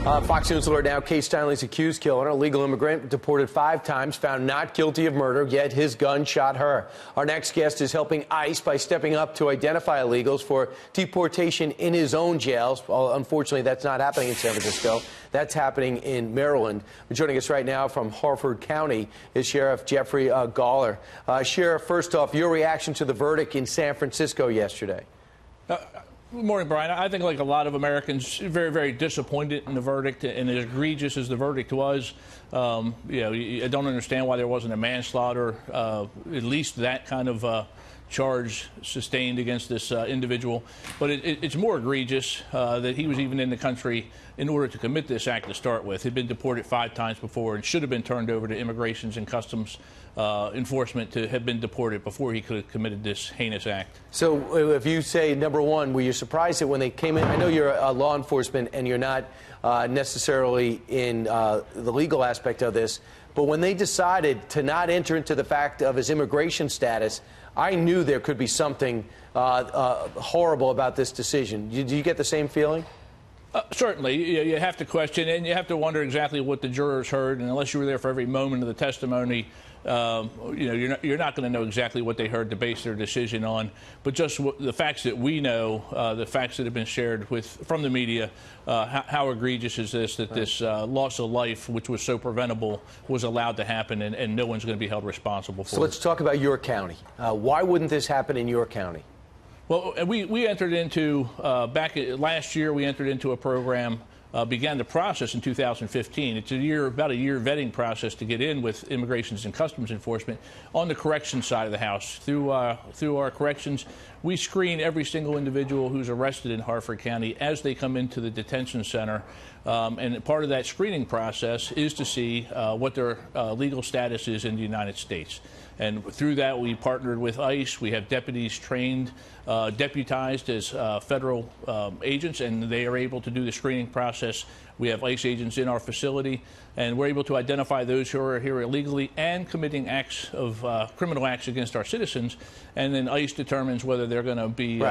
Fox News alert now. Case Stanley's accused killer, an illegal immigrant, deported 5 times, found not guilty of murder, yet his gun shot her. Our next guest is helping ICE by stepping up to identify illegals for deportation in his own jails. Well, unfortunately, that's not happening in San Francisco. That's happening in Maryland. Joining us right now from Harford County is Sheriff Jeffrey Gahler. Sheriff, first off, your reaction to the verdict in San Francisco yesterday. Good morning, Brian. I think, like a lot of Americans, very, very disappointed in the verdict, and as egregious as the verdict was, I don't understand why there wasn't a manslaughter, at least that kind of charge sustained against this individual. But it's more egregious that he was even in the country in order to commit this act to start with. He'd been deported 5 times before and should have been turned over to Immigrations and Customs Enforcement to have been deported before he could have committed this heinous act. So if you say, number one, were you surprised that when they came in, I know you're a law enforcement and you're not necessarily in the legal aspect of this, but when they decided to not enter into the fact of his immigration status, I knew there could be something horrible about this decision. Do you get the same feeling? Certainly. You have to question, and you have to wonder exactly what the jurors heard, and unless you were there for every moment of the testimony, you're not going to know exactly what they heard to base their decision on. But just the facts that we know, the facts that have been shared from the media, how egregious is this, that this loss of life, which was so preventable, was allowed to happen, and no one's going to be held responsible for it. So let's talk about your county. Why wouldn't this happen in your county? Well, we entered into, last year, we entered into a program, began the process in 2015. It's about a year vetting process to get in with Immigrations and Customs Enforcement on the corrections side of the house. Through our corrections, we screen every single individual who's arrested in Harford County as they come into the detention center. And part of that screening process is to see what their legal status is in the United States. And through that, we partnered with ICE. We have deputies trained, deputized as federal agents, and they are able to do the screening process. We have ICE agents in our facility, and we're able to identify those who are here illegally and committing acts of criminal acts against our citizens. And then ICE determines whether they're going to be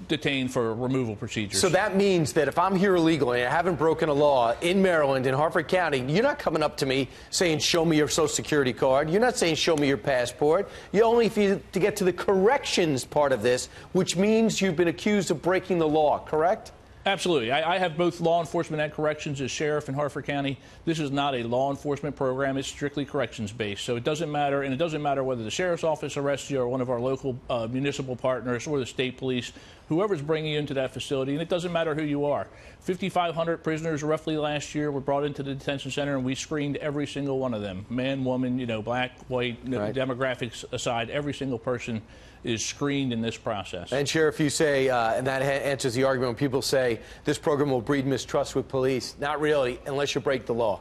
detained for removal procedures. So that means that if I'm here illegally and I haven't broken a law in Maryland, in Harford County, you're not coming up to me saying, show me your Social Security card. You're not saying, show me your passport. You only to get to the corrections part of this, which means you've been accused of breaking the law, correct? Absolutely. I have both law enforcement and corrections as sheriff in Harford County. This is not a law enforcement program. It's strictly corrections based. So it doesn't matter, and it doesn't matter whether the sheriff's office arrests you or one of our local municipal partners or the state police, whoever's bringing you into that facility, and it doesn't matter who you are. 5,500 prisoners roughly last year were brought into the detention center, and we screened every single one of them. Man, woman, black, white, demographics aside, every single person is screened in this process. And Sheriff, you say, and that answers the argument when people say this program will breed mistrust with police. Not really, unless you break the law.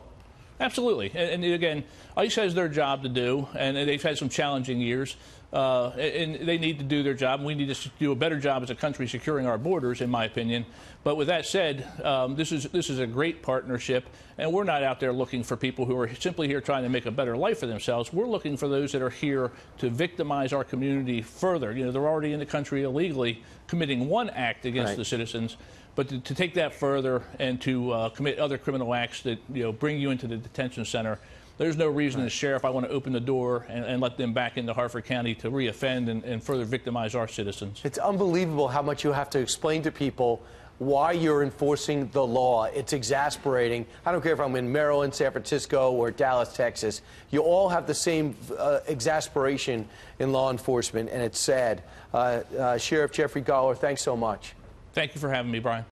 Absolutely. And again, ICE has their job to do, and they've had some challenging years. And they need to do their job. We need to do a better job as a country securing our borders, in my opinion. But with that said, this is a great partnership, and we're not out there looking for people who are simply here trying to make a better life for themselves. We're looking for those that are here to victimize our community further. They're already in the country illegally, committing one act against the citizens. But to take that further and to commit other criminal acts that bring you into the detention center, there's no reason as sheriff I want to open the door and let them back into Harford County to reoffend and further victimize our citizens. It's unbelievable how much you have to explain to people why you're enforcing the law. It's exasperating. I don't care if I'm in Maryland, San Francisco, or Dallas, Texas. You all have the same exasperation in law enforcement, and it's sad. Sheriff Jeffrey Gahler, thanks so much. Thank you for having me, Brian.